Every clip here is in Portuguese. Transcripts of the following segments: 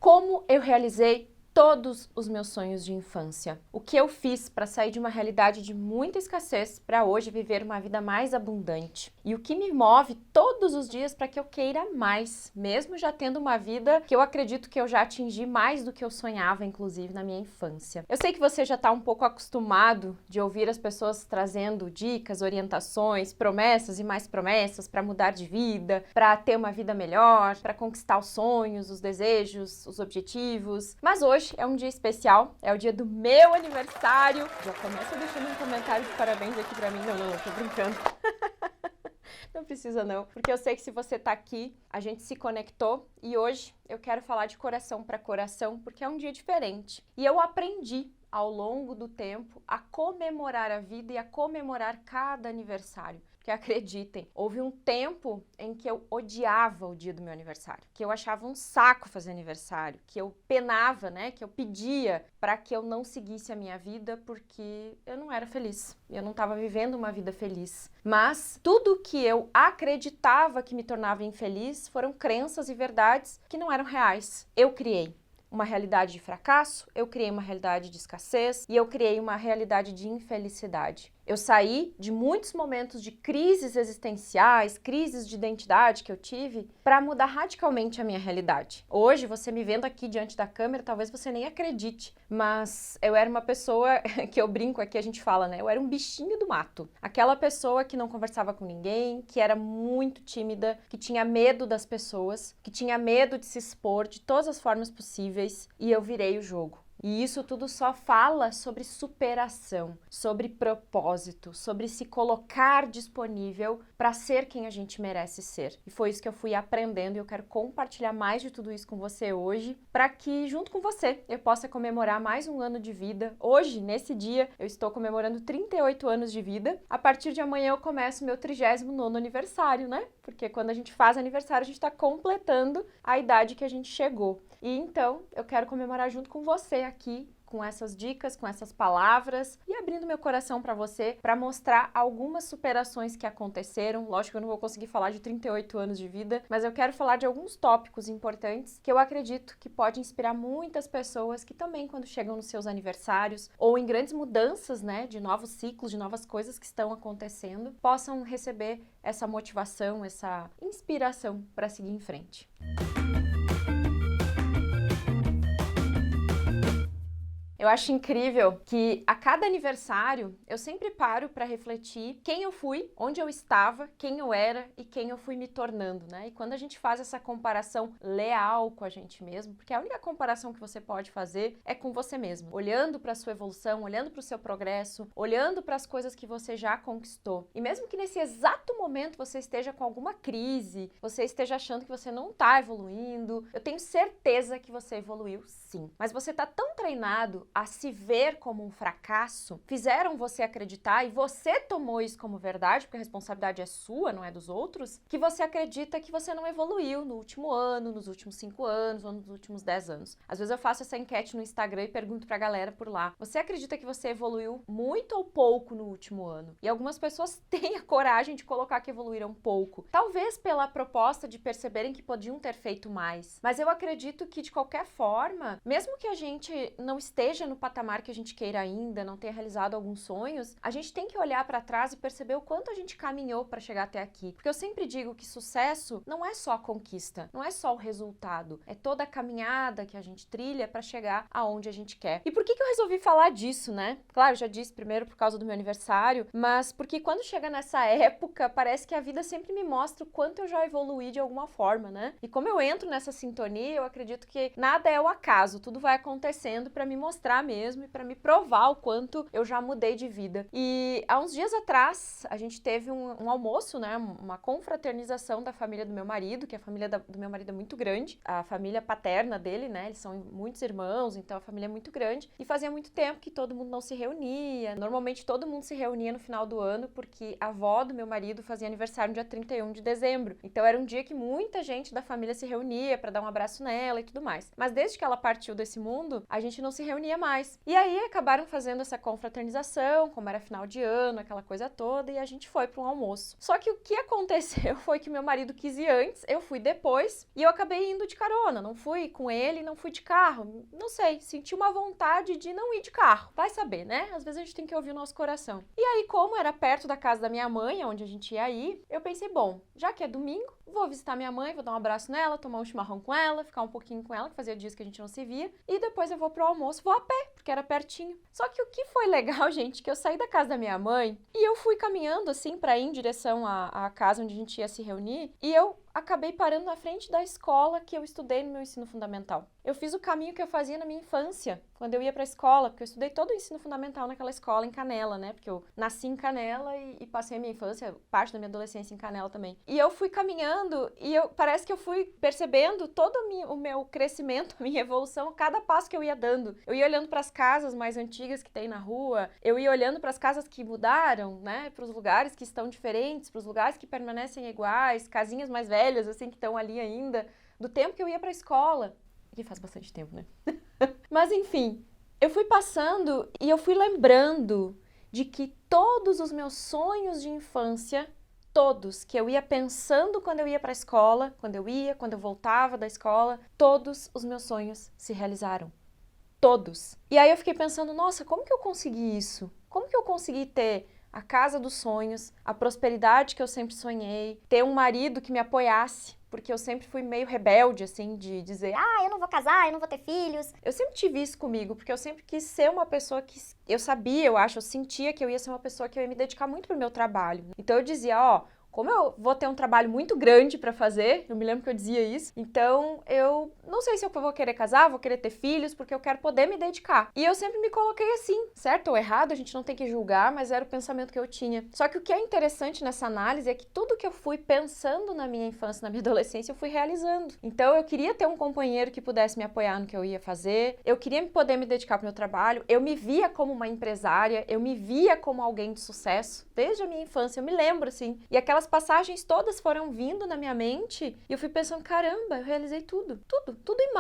Como eu realizei todos os meus sonhos de infância? O que eu fiz para sair de uma realidade de muita escassez para hoje viver uma vida mais abundante? E o que me move todos os dias para que eu queira mais, mesmo já tendo uma vida que eu acredito que eu já atingi mais do que eu sonhava, inclusive na minha infância. Eu sei que você já está um pouco acostumado de ouvir as pessoas trazendo dicas, orientações, promessas e mais promessas para mudar de vida, para ter uma vida melhor, para conquistar os sonhos, os desejos, os objetivos. Mas hoje é um dia especial, é o dia do meu aniversário. Já começa deixando um comentário de parabéns aqui pra mim. Não, tô brincando. Não precisa não, porque eu sei que se você tá aqui, a gente se conectou e hoje eu quero falar de coração para coração, porque é um dia diferente. E eu aprendi ao longo do tempo a comemorar a vida e a comemorar cada aniversário. Porque acreditem, houve um tempo em que eu odiava o dia do meu aniversário, que eu achava um saco fazer aniversário, que eu penava, né, que eu pedia para que eu não seguisse a minha vida porque eu não era feliz, eu não estava vivendo uma vida feliz. Mas tudo que eu acreditava que me tornava infeliz foram crenças e verdades que não eram reais. Eu criei uma realidade de fracasso, eu criei uma realidade de escassez e eu criei uma realidade de infelicidade. Eu saí de muitos momentos de crises existenciais, crises de identidade que eu tive, para mudar radicalmente a minha realidade. Hoje, você me vendo aqui diante da câmera, talvez você nem acredite, mas eu era uma pessoa que eu brinco aqui, a gente fala, né? Eu era um bichinho do mato. Aquela pessoa que não conversava com ninguém, que era muito tímida, que tinha medo das pessoas, que tinha medo de se expor de todas as formas possíveis, e eu virei o jogo. E isso tudo só fala sobre superação, sobre propósito, sobre se colocar disponível para ser quem a gente merece ser. E foi isso que eu fui aprendendo e eu quero compartilhar mais de tudo isso com você hoje, para que junto com você eu possa comemorar mais um ano de vida. Hoje, nesse dia, eu estou comemorando 38 anos de vida. A partir de amanhã eu começo meu 39º aniversário, né? Porque quando a gente faz aniversário, a gente está completando a idade que a gente chegou. E então, eu quero comemorar junto com você aqui, com essas dicas, com essas palavras e abrindo meu coração para você, para mostrar algumas superações que aconteceram. Lógico que eu não vou conseguir falar de 38 anos de vida, mas eu quero falar de alguns tópicos importantes que eu acredito que pode inspirar muitas pessoas que também, quando chegam nos seus aniversários ou em grandes mudanças, né, de novos ciclos, de novas coisas que estão acontecendo, possam receber essa motivação, essa inspiração para seguir em frente. Eu acho incrível que a cada aniversário eu sempre paro para refletir quem eu fui, onde eu estava, quem eu era e quem eu fui me tornando, né? E quando a gente faz essa comparação leal com a gente mesmo, porque a única comparação que você pode fazer é com você mesmo, olhando para a sua evolução, olhando para o seu progresso, olhando para as coisas que você já conquistou. E mesmo que nesse exato momento você esteja com alguma crise, você esteja achando que você não está evoluindo, eu tenho certeza que você evoluiu sim. Mas você está tão treinado a se ver como um fracasso, fizeram você acreditar e você tomou isso como verdade, porque a responsabilidade é sua, não é dos outros, que você acredita que você não evoluiu no último ano, nos últimos 5 anos ou nos últimos 10 anos. Às vezes eu faço essa enquete no Instagram e pergunto pra galera por lá, você acredita que você evoluiu muito ou pouco no último ano? E algumas pessoas têm a coragem de colocar que evoluíram pouco, talvez pela proposta de perceberem que podiam ter feito mais. Mas eu acredito que de qualquer forma, mesmo que a gente não esteja no patamar que a gente queira ainda, não tenha realizado alguns sonhos, a gente tem que olhar para trás e perceber o quanto a gente caminhou para chegar até aqui. Porque eu sempre digo que sucesso não é só a conquista, não é só o resultado, é toda a caminhada que a gente trilha para chegar aonde a gente quer. E por que eu resolvi falar disso, né? Claro, eu já disse primeiro por causa do meu aniversário, mas porque quando chega nessa época, parece que a vida sempre me mostra o quanto eu já evoluí de alguma forma, né? E como eu entro nessa sintonia, eu acredito que nada é o acaso, tudo vai acontecendo para me mostrar mesmo e para me provar o quanto eu já mudei de vida. E há uns dias atrás, a gente teve um almoço, né, uma confraternização da família do meu marido, que a família do meu marido é muito grande, a família paterna dele, né, eles são muitos irmãos, então a família é muito grande, e fazia muito tempo que todo mundo não se reunia. Normalmente todo mundo se reunia no final do ano, porque a avó do meu marido fazia aniversário no dia 31 de dezembro, então era um dia que muita gente da família se reunia para dar um abraço nela e tudo mais. Mas desde que ela partiu desse mundo, a gente não se reunia mais. E aí acabaram fazendo essa confraternização, como era final de ano, aquela coisa toda, e a gente foi para um almoço. Só que o que aconteceu foi que meu marido quis ir antes, eu fui depois, e eu acabei indo de carona, não fui com ele, não fui de carro. Não sei, senti uma vontade de não ir de carro. Vai saber, né? Às vezes a gente tem que ouvir o nosso coração. E aí, como era perto da casa da minha mãe, onde a gente ia ir, eu pensei, bom, já que é domingo, vou visitar minha mãe, vou dar um abraço nela, tomar um chimarrão com ela, ficar um pouquinho com ela, que fazia dias que a gente não se via, e depois eu vou pro almoço, vou a pé, porque era pertinho. Só que o que foi legal, gente, que eu saí da casa da minha mãe e eu fui caminhando assim pra ir em direção à casa onde a gente ia se reunir, e eu acabei parando na frente da escola que eu estudei no meu ensino fundamental. Eu fiz o caminho que eu fazia na minha infância, quando eu ia pra escola, porque eu estudei todo o ensino fundamental naquela escola em Canela, né? Porque eu nasci em Canela e passei a minha infância, parte da minha adolescência em Canela também. E eu fui caminhando e parece que eu fui percebendo todo o meu crescimento, a minha evolução, cada passo que eu ia dando. Eu ia olhando para as casas mais antigas que tem na rua, eu ia olhando para as casas que mudaram, né? Para os lugares que estão diferentes, para os lugares que permanecem iguais, casinhas mais velhas, assim, que estão ali ainda, do tempo que eu ia para a escola. Que faz bastante tempo, né? Mas enfim, eu fui passando e eu fui lembrando de que todos os meus sonhos de infância, todos que eu ia pensando quando eu ia para a escola, quando eu voltava da escola, todos os meus sonhos se realizaram. Todos. E aí eu fiquei pensando, nossa, como que eu consegui isso? Como que eu consegui ter a casa dos sonhos, a prosperidade que eu sempre sonhei, ter um marido que me apoiasse? Porque eu sempre fui meio rebelde, assim, de dizer, eu não vou casar, eu não vou ter filhos. Eu sempre tive isso comigo, porque eu sempre quis ser uma pessoa que... Eu sabia, eu sentia que eu ia ser uma pessoa que eu ia me dedicar muito pro meu trabalho. Então eu dizia, como eu vou ter um trabalho muito grande pra fazer, eu me lembro que eu dizia isso, então eu não sei se eu vou querer casar, vou querer ter filhos, porque eu quero poder me dedicar. E eu sempre me coloquei assim, certo ou errado, a gente não tem que julgar, mas era o pensamento que eu tinha. Só que o que é interessante nessa análise é que tudo que eu fui pensando na minha infância, na minha adolescência, eu fui realizando. Então eu queria ter um companheiro que pudesse me apoiar no que eu ia fazer, eu queria poder me dedicar pro meu trabalho, eu me via como uma empresária, eu me via como alguém de sucesso, desde a minha infância, eu me lembro assim. E aquelas passagens todas foram vindo na minha mente e eu fui pensando, caramba, eu realizei tudo e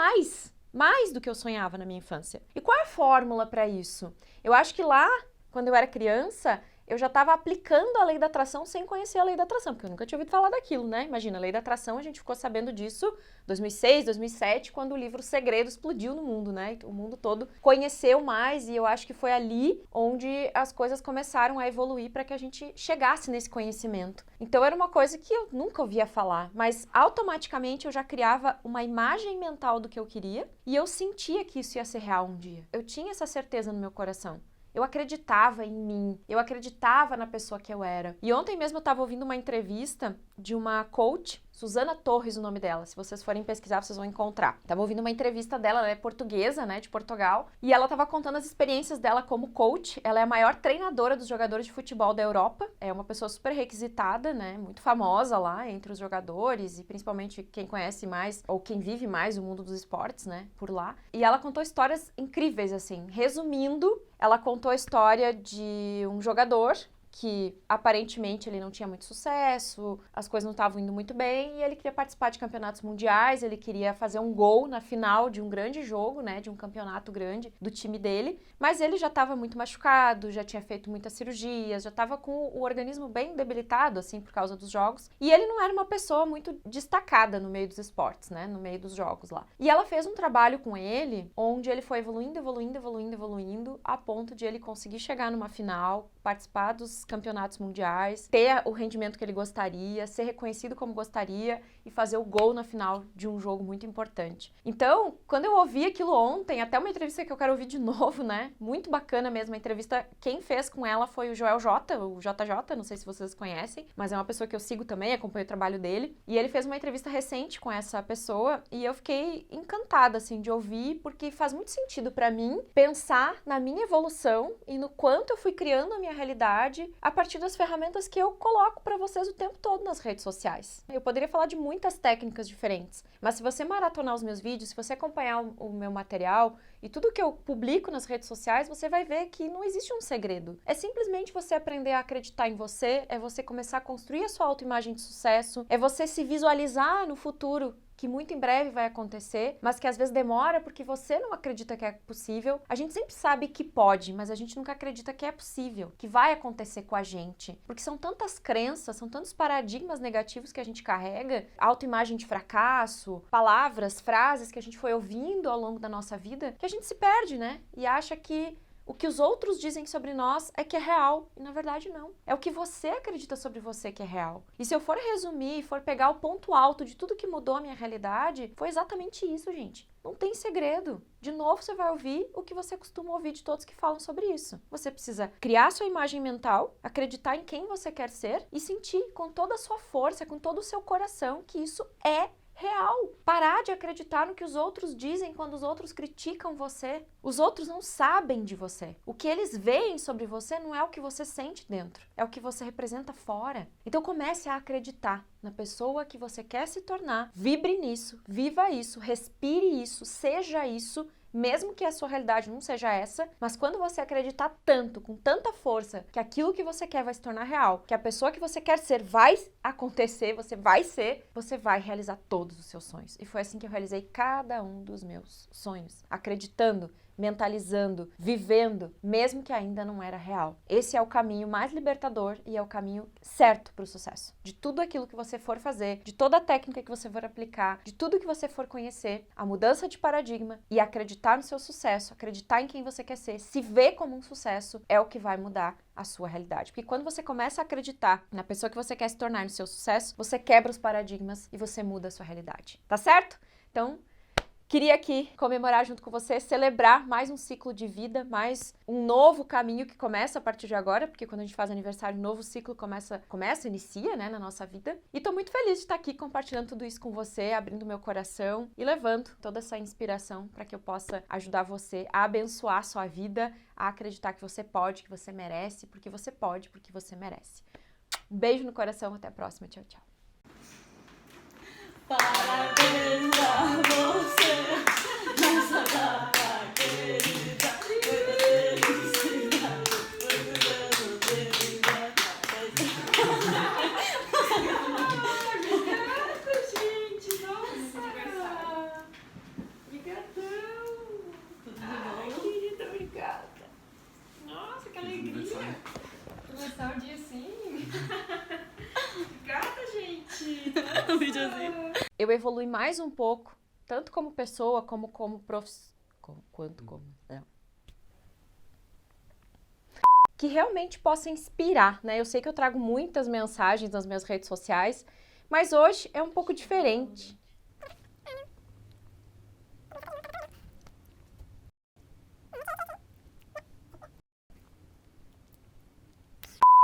mais do que eu sonhava na minha infância. E qual é a fórmula para isso? Eu acho que lá, quando eu era criança, eu já estava aplicando a lei da atração sem conhecer a lei da atração, porque eu nunca tinha ouvido falar daquilo, né? Imagina, a lei da atração, a gente ficou sabendo disso em 2006, 2007, quando o livro Segredo explodiu no mundo, né? O mundo todo conheceu mais e eu acho que foi ali onde as coisas começaram a evoluir para que a gente chegasse nesse conhecimento. Então era uma coisa que eu nunca ouvia falar, mas automaticamente eu já criava uma imagem mental do que eu queria e eu sentia que isso ia ser real um dia. Eu tinha essa certeza no meu coração. Eu acreditava em mim, eu acreditava na pessoa que eu era. E ontem mesmo eu estava ouvindo uma entrevista de uma coach, Susana Torres, o nome dela. Se vocês forem pesquisar, vocês vão encontrar. Tava ouvindo uma entrevista dela, ela é portuguesa, né, de Portugal, e ela tava contando as experiências dela como coach. Ela é a maior treinadora dos jogadores de futebol da Europa. É uma pessoa super requisitada, né, muito famosa lá entre os jogadores e principalmente quem conhece mais ou quem vive mais o mundo dos esportes, né, por lá. E ela contou histórias incríveis, assim. Resumindo, ela contou a história de um jogador que aparentemente ele não tinha muito sucesso, as coisas não estavam indo muito bem e ele queria participar de campeonatos mundiais, ele queria fazer um gol na final de um grande jogo, né, de um campeonato grande do time dele, mas ele já estava muito machucado, já tinha feito muitas cirurgias, já estava com o organismo bem debilitado, assim, por causa dos jogos, e ele não era uma pessoa muito destacada no meio dos esportes, né, no meio dos jogos lá. E ela fez um trabalho com ele, onde ele foi evoluindo, a ponto de ele conseguir chegar numa final, participar dos campeonatos mundiais, ter o rendimento que ele gostaria, ser reconhecido como gostaria e fazer o gol na final de um jogo muito importante. Então, quando eu ouvi aquilo ontem, até uma entrevista que eu quero ouvir de novo, né? Muito bacana mesmo a entrevista. Quem fez com ela foi o Joel J, o JJ, não sei se vocês conhecem, mas é uma pessoa que eu sigo também, acompanho o trabalho dele. E ele fez uma entrevista recente com essa pessoa e eu fiquei encantada, assim, de ouvir, porque faz muito sentido pra mim pensar na minha evolução e no quanto eu fui criando a minha realidade a partir das ferramentas que eu coloco para vocês o tempo todo nas redes sociais. Eu poderia falar de muitas técnicas diferentes, mas se você maratonar os meus vídeos, se você acompanhar o meu material e tudo que eu publico nas redes sociais, você vai ver que não existe um segredo. É simplesmente você aprender a acreditar em você, é você começar a construir a sua autoimagem de sucesso, é você se visualizar no futuro que muito em breve vai acontecer, mas que às vezes demora porque você não acredita que é possível. A gente sempre sabe que pode, mas a gente nunca acredita que é possível, que vai acontecer com a gente. Porque são tantas crenças, são tantos paradigmas negativos que a gente carrega, autoimagem de fracasso, palavras, frases que a gente foi ouvindo ao longo da nossa vida, que a gente se perde, né? E acha que o que os outros dizem sobre nós é que é real, e na verdade não. É o que você acredita sobre você que é real. E se eu for resumir, for pegar o ponto alto de tudo que mudou a minha realidade, foi exatamente isso, gente. Não tem segredo. De novo, você vai ouvir o que você costuma ouvir de todos que falam sobre isso. Você precisa criar sua imagem mental, acreditar em quem você quer ser e sentir com toda a sua força, com todo o seu coração que isso é real. Parar de acreditar no que os outros dizem quando os outros criticam você. Os outros não sabem de você. O que eles veem sobre você não é o que você sente dentro, é o que você representa fora. Então comece a acreditar na pessoa que você quer se tornar. Vibre nisso, viva isso, respire isso, seja isso. Mesmo que a sua realidade não seja essa, mas quando você acreditar tanto, com tanta força, que aquilo que você quer vai se tornar real, que a pessoa que você quer ser vai acontecer, você vai realizar todos os seus sonhos. E foi assim que eu realizei cada um dos meus sonhos, acreditando, mentalizando, vivendo, mesmo que ainda não era real. Esse é o caminho mais libertador e é o caminho certo para o sucesso. De tudo aquilo que você for fazer, de toda a técnica que você for aplicar, de tudo que você for conhecer, a mudança de paradigma e acreditar no seu sucesso, acreditar em quem você quer ser, se ver como um sucesso, é o que vai mudar a sua realidade. Porque quando você começa a acreditar na pessoa que você quer se tornar, no seu sucesso, você quebra os paradigmas e você muda a sua realidade. Tá certo? Então, queria aqui comemorar junto com você, celebrar mais um ciclo de vida, mais um novo caminho que começa a partir de agora, porque quando a gente faz aniversário, um novo ciclo inicia, né, na nossa vida. E tô muito feliz de estar aqui compartilhando tudo isso com você, abrindo meu coração e levando toda essa inspiração para que eu possa ajudar você a abençoar a sua vida, a acreditar que você pode, que você merece, porque você pode, porque você merece. Um beijo no coração, até a próxima, tchau, tchau. Parabéns a você, nossa dama querida. Felicidade, muitos anos de vida. Obrigada, gente. Nossa. Obrigadão. Tudo bom? Querida, obrigada. Nossa, que alegria. Começar o dia assim. Obrigada, gente. Nossa. Um videozinho. Eu evolui mais um pouco, tanto como pessoa, como que realmente possa inspirar, né? Eu sei que eu trago muitas mensagens nas minhas redes sociais, mas hoje é um pouco diferente.